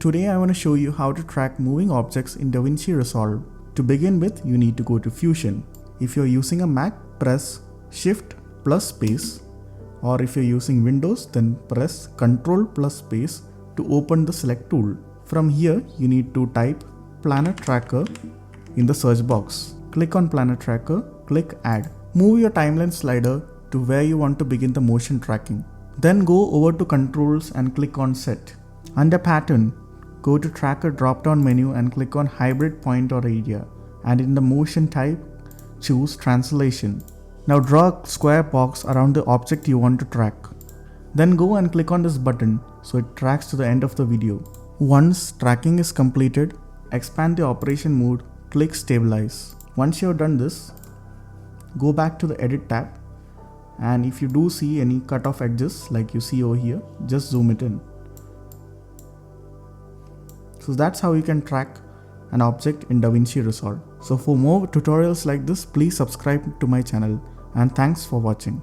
Today I want to show you how to track moving objects in DaVinci Resolve. To begin with, you need to go to Fusion. If you're using a Mac, press Shift plus space, or if you're using Windows, then press Ctrl plus space to open the select tool. From here, you need to type Planet Tracker in the search box. Click on Planet Tracker, click Add. Move your timeline slider to where you want to begin the motion tracking. Then go over to Controls and click on Set. Under Pattern, go to Tracker drop-down menu and click on Hybrid Point or Area. And in the motion type, choose Translation. Now draw a square box around the object you want to track. Then go and click on this button so it tracks to the end of the video. Once tracking is completed, expand the operation mode, click Stabilize. Once you have done this, go back to the Edit tab, and if you do see any cut off edges like you see over here, just zoom it in. So that's how you can track an object in DaVinci Resolve. So for more tutorials like this, please subscribe to my channel, and thanks for watching.